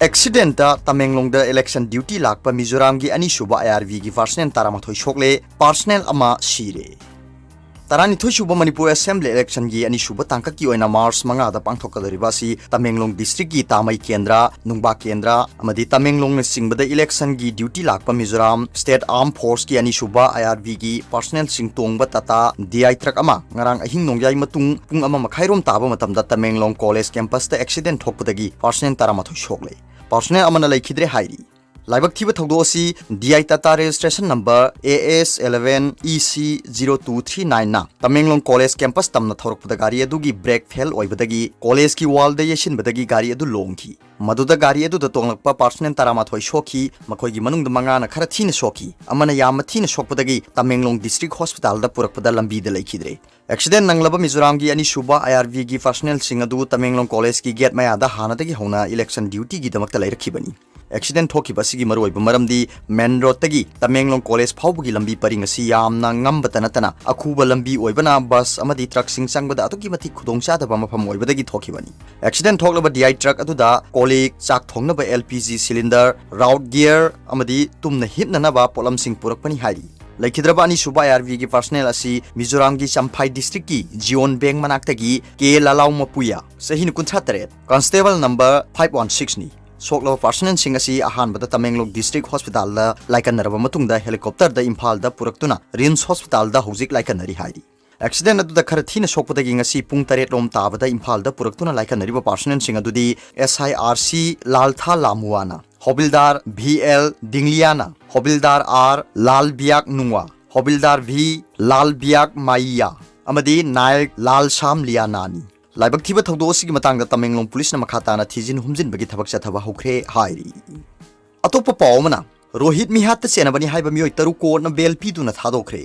Accident Tamenglong election duty लाप मिजोराम की अनीसुब IRV की पर्सनल तरामथोई सोकले पर्सनल अमा सिरे तरानिथोईसुब मणिपुर असेंबली इलेक्शन की अनीसुब तांका की ओइना मार्च मंगादा पांथोकदरिबासी तमेंगलोंग डिस्ट्रिक्ट की तामई केंद्र नुंगबा केंद्र अमदी तमेंगलोंग सिंगबद इलेक्शन की ड्यूटी लाप मिजोराम स्टेट आर्म फोर्स की अनीसुब IRV की पर्सनल सिंगतोंग तता DI ट्रक अमा ngarang ahing nongyai matung pung ama makhairom taba matamda tamenglong college campus ta accident thokpadagi personnel तरामाथोई सोकले पर्सनल अमना लैखिद्रे हाइरी लाइबक थिबा थौदोसी DI Tata registration number AS11EC0239 ना तमेंगलोंग कॉलेज कैंपस तमना थौरकपदा गाड़ी अदुगी ब्रेक फेल ओइबदगी कॉलेज की वॉल द येशिनबदगी गाड़ी अदु लोंगी मदुदा गाड़ी अदु द तोंगलकपा पर्सनल तरामाथोई सोखी मखोइगी मनुंग द मंगाना खरा थीन सोखी अमना याम थीन सोकपदगी तमेंगलोंग डिस्ट्रिक्ट हॉस्पिटल द पुरकपदा लंबी द लैखिद्रे एक्सीडेंट नंगलब मिजोराम की अनीसुबा IRV की पर्सनल सिंग अदु तमेंगलोंग कॉलेज की गेट मयादा हानादगी होना इलेक्शन ड्यूटी की दमकता लैरखिबनी एक्सीडेंट थोखिबसिगी मरोइब मरमदी मेन रोड तगी तमेंगलोंग कॉलेज फाउबगी लंबी परिंग असि यामना ngambata natana akuba lambi oibana bus amadi truck sing sangbada atuki mati khudong chadaba mafam oibadagi thokhibani accident thoklaba DI truck aduda kolik chak thongnaba LPG cylinder route gear amadi tumna hitnanaba polam sing purakpani hari लैखिद्रबा अनीसुब IRV की personal असी मिजोराम की Champhai district की Xeon bank मनाक्तगी के लालाउ मपुया सही 93 constable number 516 नी सोकलो personal सिंग असी अहानबदा Tamenglong district hospital दा लाइकनरबा मतुंगदा helicopter दा इम्फाल दा पुरक्तुना रिम्स हॉस्पिटल दा हौजिक लाइकनरी हाइरी एक्सीडेंट अदुदा खर थीन सोकपदगी ngasi पुंग 8 रोम ताबदा इम्फाल दा पुरक्तुना लाइकनरीबा पर्सनल सिंग अदुदी SIRC लालथा लामुआना हॉबिलदार VL डिंगलियाना हॉबिलदार R लाल बियाक नुंगवा हॉबिलदार V लाल बियाक माइया अमदी नायक लाल शाम लियानानी लाइबक थिबा थौदोसिगी मतंगदा तमेंगलोंग पुलिस न मखाताना थिजिन हुमजिन बगी थबक चथबा होख्रे हाइरी अतोप पावमना रोहित मिहात सेनबनी हाइबा मियोय तरु कोर्ट न बेल पीदुना थादोख्रे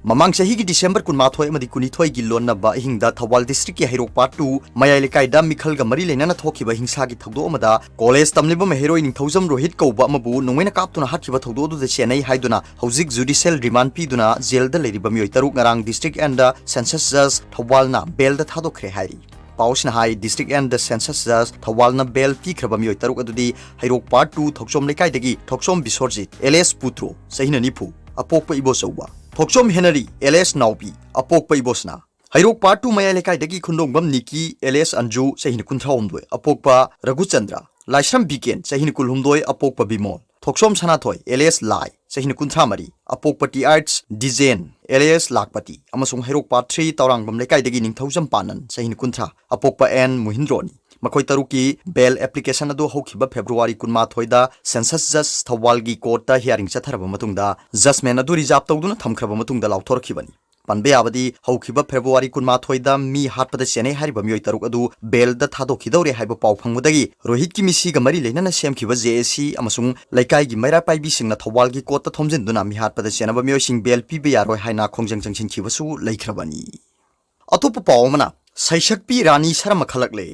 ममांग सही की डिसेंबर 12 अमदी 19 की लोनबा हिंगदा थवाल डिस्ट्रिक्ट की हैरोक पार्ट 2 मयाई लेकाइदा मिखलगा मरी लेना थोखिबा हिंसा की थौदो अमदा कॉलेज तमलिबा हेरोइन निथौजम रोहित कौबा अमबु नोंगैना कापतुना हाकिबा थौदो दु चेन्नई हाइदुना हौजिक जुडिशियल रिमांड पीदुना जेल द लेरिबा मियोय तरुक ngarang district and the sessions जज थवालना बेल द थादोख्रे हाइरी पाउसना high district and the sessions जज थवालना बेल पीखरबा मियोय तरुक अदुदी हैरोक पार्ट 2 थोकसोम लेकाइदगी थोकसोम बिसोरजित LS पुत्रो सहीना निफु अपोकपा इबो चौबा थोकसोम हेनरी LS नाउपी अपोकपा इबोसना हैरोक पार्ट 2 मया लेकाइदगी खुंदोंगबम निकी LS अंजू सहीना कुंथ्राओमदोय अपोकपा रघुचंद्र लाइश्रम बिकेन सहीना कुलहुमदोय अपोकपा बिमोल थोकसोम सनाथोय LS लाई सहीना कुंथ्रामरी अपोकपा टी आर्ट्स डिजेन LS लाकपति अमसोंग हैरोक पार्ट 3 तौरांगबम लेकाइदगी निंगथौजम पानन सहीना कुंथ्रा अपोकपा N मुहिंद्रोनी मखोई तरुकी बेल एप्लीकेशन अदो हौखिबा फेब्रुवारी 19 दा सेंसस जज थवालगी कोर्ट हियरिंग चथरबा मतुंगदा जजमेंट अदो रिजर्व तौदुना थमखरबा मतुंगदा लाउथोरखिबनी पनबे याबदी हौखिबा फेब्रुवारी 19 दा मी हाटपदा चेन्नई हारिबा मियोय तरुक अदु बेल दा थादोखिदौरे हाइबा पाउ फंगबदगी रोहित की मिसीगा मरी लेनना सेमखिबा JSC अमसुंग लैकाईगी मैरा पाइबी सिंगना थवालगी कोर्ट ता थोमजिनदुना मी हाटपदा चेनबा मियोय सिंग बेल पीबे यारोय हाइना खोंजंग जंगसिनखिबसु लैखरबनी अतोप पावमना सैशक्पी रानी शर्मा खलकले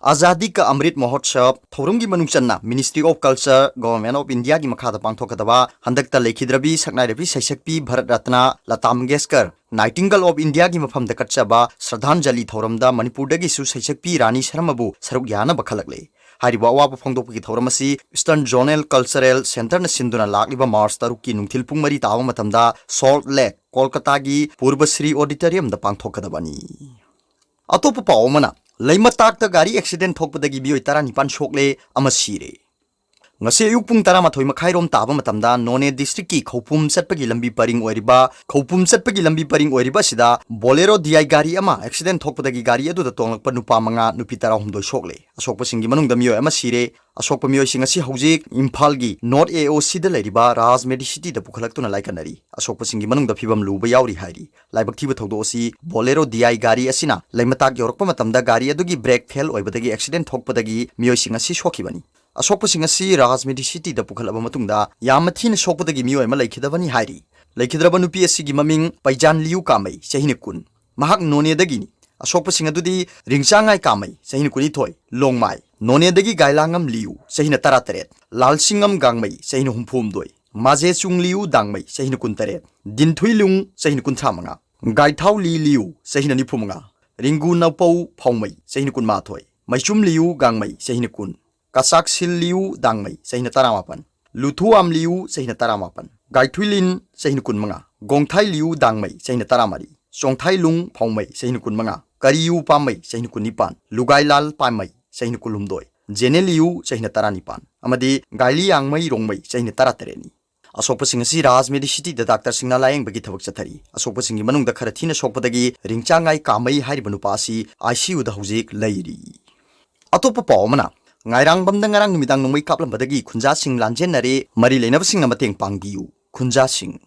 आजादी का अमृत महोत्सव थौरंगी मनुचन्ना ministry of culture government of India की मखादा पांथोकदबा हंदकता लेखिद्रबी सकनाइरबी सैशक्पी Bharat Ratna Lata Mangeshkar nightingale of India की मफम दकटचबा श्रद्धांजलि थौरमदा मणिपुरदगी सु सैशक्पी रानी शर्माबु सरुक याना बखलकले हारिबा अवाब फोंदोपकी थौरमसी ईस्टर्न जोनल कल्चरल सेंटर न सिंधुना लाकलिबा मार्च तरुकी नुंथिल पुंग मरी तावा मतमदा सॉल्ट लेक कोलकाता की पूर्वश्री ऑडिटोरियम द पांथोकदबनी अतोप पावमना लैमताक गाड़ी एक्सीडेंट थोकपदगी बियोय 19 सोकले अमा सिरे ngase ayuk pung 13 makhairom taba matamda none district ki khopum chatpagi lambi paring oiriba khopum chatpagi lambi paring oiriba sida bolero DI gari ama accident thokpadagi gari adu da tonglakpa nupa manga nupi 12 sokle asokpa singi manungda miyoy ama sire asokpa miyoy sing asi hojik imphal gi north AOC da leiriba raj medicity da pukhalak tuna laikanari asokpa singi manungda phibam luba yauri hairi laibak thiba thogdo asi bolero DI gari asina laimatak yorokpa matamda gari adu gi brake fail oibadagi accident thokpadagi miyoy sing asi sokhibani असोकपसिंग असि राज Medicity the पुखलबा मतुंगदा यामथिन सोकपदगी मियोय मा लैखिदबनी हाइरी लैखिद्रबा नुपी असिगी ममिंग पैजान लियु कामै सहिने कुन महक नोनेदगिनी असोकपसिंग अदुदी रिंगचांगाई कामै सहिने कुनि थोय लोंगमाई नोनेदगी गायलांगम लियु सहिने 13 लालसिंगम गांगमै सहिने हुमफुमदोय माजे चुंगलियु दांगमै सहिने 13 दिनथुइलुंग सहिने 35 गायथाव लियु सहिने 95 रिंगु नपौ फौमै सहिने 15 मैचुम लियु गांगमै सहिने 10 Kasak Sil Liu Dangmei Sahina Taramapan Lutuam Liu Sahina Taramapan Gaithuilin Sahina Kunmanga Gongthai Liu Dangmei Sahina Taramari Songthai Lung Phongmei Sahina Kunmanga Kariu Pamei Sahina Kunipan Lugai Lal Pamei Sahina Kulumdoi Jene Liu Sahina Taranipan Amadi Gaili Yangmei Rongmei Sahina Taratereni Asokpa sing asi Raj Medicity da Dr. Singna Layeng bagi thabak chathari Asokpa singi manung da khara thina sokpadagi ringchangai kamai hairi banupa asi ICU da hujik leiri Atopa paw mana ngairang bam da ngarang numidang nungmai kaplam badagi khunja sing lanjen nare mari leinab sing na mateng pangbiu khunja sing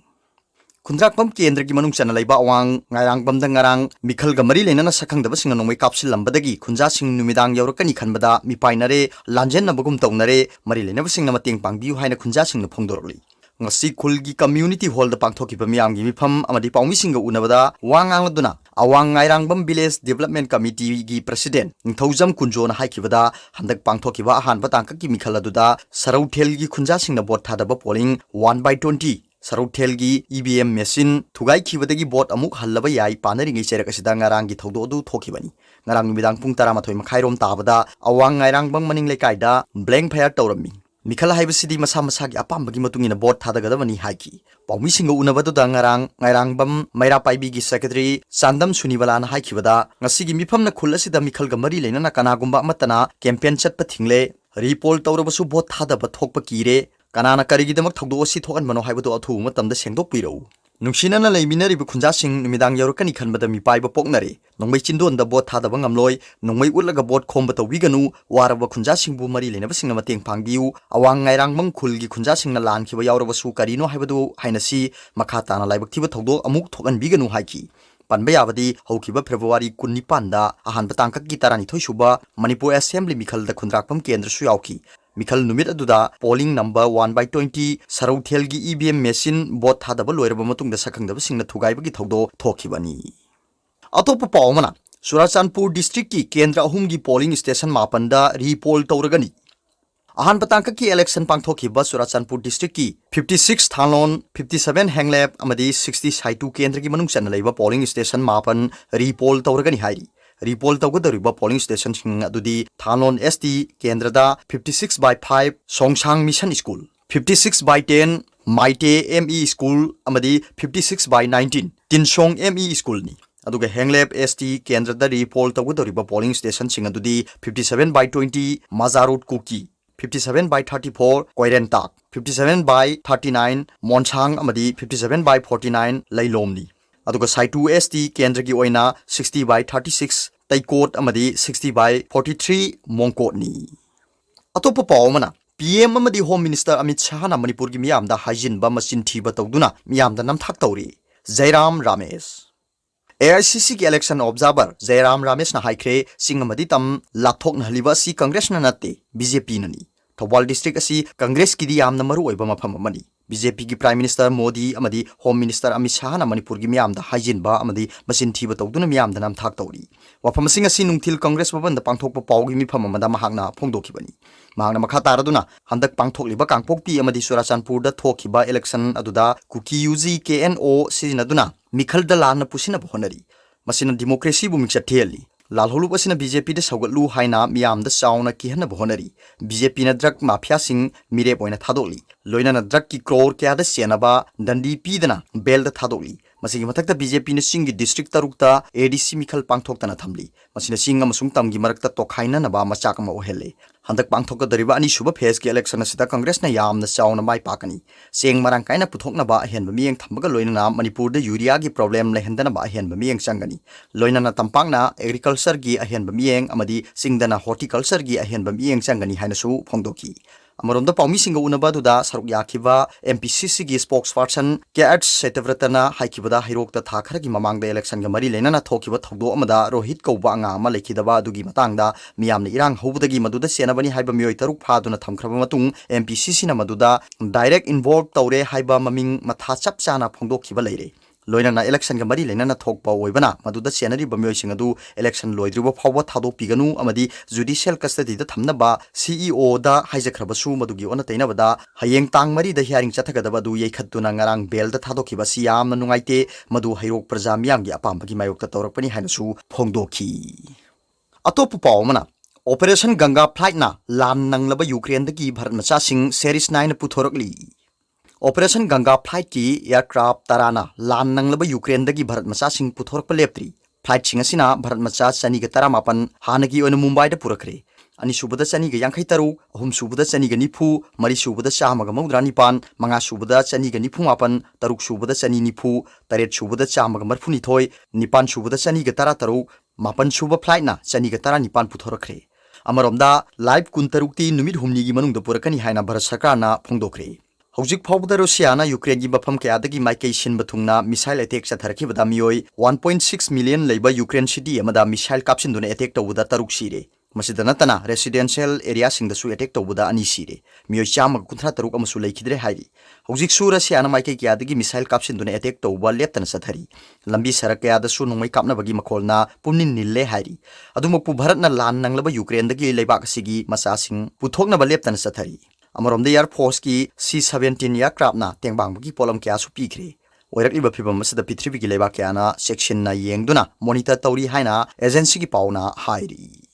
Kundrak bam kendra gi manung chana laiba awang ngairang bam da ngarang mikhal ga mari leinana sakhang da sing nungmai kapsil lambadagi khunja sing numidang yaurakani khanbada mipainare lanjen na bagum tawnare mari leinab sing na mateng pangbiu haina khunja sing na phongdorli ngasi khulgi community hall da pangthoki ba miyam gi mifam amadi pawmi singa unabada wangang laduna awang ngairangbam village development committee gi president ngthaujam kunjo na haikibada handak pangthoki ba han batang ka ki mikhala duda sarauthel gi khunja singna bot thada ba polling 1/20 sarauthel gi EVM machine thugai khibadagi bot amuk hallaba yai panari ngi cherak asida ngarang gi thodo du thokibani ngarang midang pung 12 makhairom tabada awang ngairangbam maning lekai da blank fire tawrami Mikhala haibasidi masa masa gi apambagi matungina bot thadagadabani haiki pawmi singa unabadu da ngarang ngairangbam maira paibi gi secretary Sandam Sunibala na haikibada ngasi gi mifamna khulasida mikhal ga mari leina na kanagumba matana campaign chatpa thingle repol tawrabasu bot thadaba thokpa kire kanana karigidamak thogdo si thokan mano haibadu athu matamda sengdok pirau Nungsinana leiminari bu khunja sing numidang yaurkani khanbada mipai ba poknare nongmai chindon da bot thada ba ngamloi nongmai utlaga bot khomba tawiganu waraba khunja sing bu mari lena basing na mateng pangbiu awang ngairang mang khulgi khunja sing na lan khiba yauraba su karino haibadu hainasi makha tana laibak thiba thogdo amuk thokan biganu haiki Panba yabadi haukiba February 19 da ahan batangka ki tarani thoisuba Manipur Assembly mikhal da khundrakpam kendra su yauki Mikhal numit aduda polling number 1/20 sarauthel gi EVM machine bot thadaba loiraba matung da sakhangdaba singna thugaiba gi thogdo thokhibani Atopa pawmana Surachandpur district ki kendra ahum gi polling station mapan da repol tawragani Ahan patangka ki election pangthokiba Surachandpur district ki 56 Thalon 57 Hanglep amadi 60 Saitu kendra gi manung chana leiba polling station mapan repol tawragani hairi Repol tawgadariba polling station sing adudi Thalon ST Kendrada 56/5 Songsang Mission School 56/10 Maite ME School amadi 56/19 Tinsong ME School ni aduga Hanglep ST Kendrada repol tawgadariba polling station sing adudi 57/20 Mazarut Kuki 57/34 Koirentak 57/39 Monchang amadi 57/49 Lailomni aduga Saitu ST Kendra gi OINA 60/36 Taikot amadi 60/43 Mongkot ni Atopa pawmana PM amadi Home Minister Amit Shah na Manipur gi miyamda hajin ba machin thiba tawduna miyamda namthak tawri Jairam Ramesh AICC ki election observer Jairam Ramesh na haikre singamadi tam lathok na haliba si Congress na nate BJP na ni Thawal district asi Congress ki di yamna maru oiba mafam amani BJP ki Prime Minister Modi amadi Home Minister Amit Shah na Manipur gi miyamda hajin ba amadi machin thiba tawduna miyamda namthak tawri wafam sing asi nungthil Congress baban da pangthokpa pawgi mifam amada mahakna phongdokhibani mahakna makha taraduna handak pangthokliba kangpokpi amadi Surachandpur da thokiba election aduda kuki UG KNO sizinaduna mikhal da lana pusina bhonari masina democracy bu mikcha theli lalholu pasina BJP da sawgatlu haina miyamda chauna kihana bhonari BJP na drug mafia sing mire poina thadoli loina na drug ki crore kya da senaba dandi pidana bel da thadoli masigi mathakta BJP na singi district tarukta ADC mikhal pangthokta na thamli masina singa masung tamgi marakta tokhaina na ba machak ma ohele handak pangthokka dariba ani suba phase ki election asida Congress na yamna chauna mai pakani seng marang kaina puthokna ba ahen ba mieng thambaga loina na Manipur da urea gi problem lehendana ba ahen ba mieng changani loina na tampakna agriculture gi ahen ba mieng amadi singdana horticulture gi ahen ba mieng changani haina su phongdoki Amaronda Pawmi Singa Unabaduda Saruk Yakiba MPCC gi spokesperson K.H. Setavratana Haikibada Hirokta Thakaragi Mamangda election ga mari lenana thokiba thogdo amada Rohit Kauba anga ama lekidaba adugi matangda miyamna irang hobudagi maduda senabani haiba mioi taruk phaduna thamkhraba matung MPCC na maduda direct involved tawre haiba maming matha chap chana phongdokhiba leire loina na election ga mari lena na thokpa oibana maduda senari bamyoi singadu election loidriba phawba thado piganu amadi judicial custody da thamna ba CEO da haijakhrabasu madugi ona taina bada hayeng tang mari da hearing chathagadaba du yeikhatuna ngarang bel da thadokhiba si yamna nungaite madu hairok praja miyamgi apambagi mayokta tawrakpani hainasu phongdokhi atopu pawmana operation Ganga flight ना लान नंगलब Ukraine की भारत मचा सिंह सेरिस 9 पुथोरकली operation Ganga flight की aircraft तराना लान नंगलब यूक्रेन की भारत मचा सिंह पुथोरक लेप्त्री फ्लाइट सिंह असिना भारत मचा चनी के तरा मापन हानगी ओन मुंबई दा पुरखरे अनिसुबद चनी के यांखै तरु अहुमसुबद चनी के निफु मरिसुबद चामग मौद्रा निपान मंगासुबद चनी के निफु मापन तरुकसुबद चनी निफु तरेटसुबद चामग मरफुनिथोय निपानसुबद चनी के तरा तरु मापन सुब फ्लाइट ना चनी के तरा निपान पुथोरखरे अमरोमदा लाइव कुंतरुक्ति नुमित हुमनी की मनुंग पुरकनी हाइना भारत सरकारना फोंदोखरे हौजिक फाउबदा रशियाना यूक्रेन की बफम कयादगी माइकई सिन बथुंगना मिसाइल अटैक चथरखिबदा मियोय 1.6 मिलियन लेबा यूक्रेन सिटी अमदा मिसाइल कापसिनदुना अटैक तौबदा तरुक सिरे मसिदा नतना रेसिडेंशियल एरिया सिंगदसु अटैक तौबदा अनि सिरे मियोय चाम कुंथरा तरुक अमसु लेखिद्रे हाइरी हौजिक सु रशियाना माइकई कयादगी मिसाइल कापसिनदुना अटैक तौबा लेप्तना सथरी लंबी सड़क कयादसु नोंमै कापनाबगी मखोलना पुमनिन निल्ले हाइरी अदुमकु भारतना लान नंगलबा यूक्रेन दगी लेबाक सिगी मसासिंग पुथोकनबा लेप्तना सथरी अमरोमदा एयर फोर्स की C-17 एयरक्राफ्टना तेंबांगबगी पोलम कयासु पीखरे ओइरक्लिबा फिबम मसदा पृथ्वी की लेबाक कयाना सेक्शन ना येंगदुना मॉनिटर तौरी हाइना एजेंसी की पाउना हाइरी।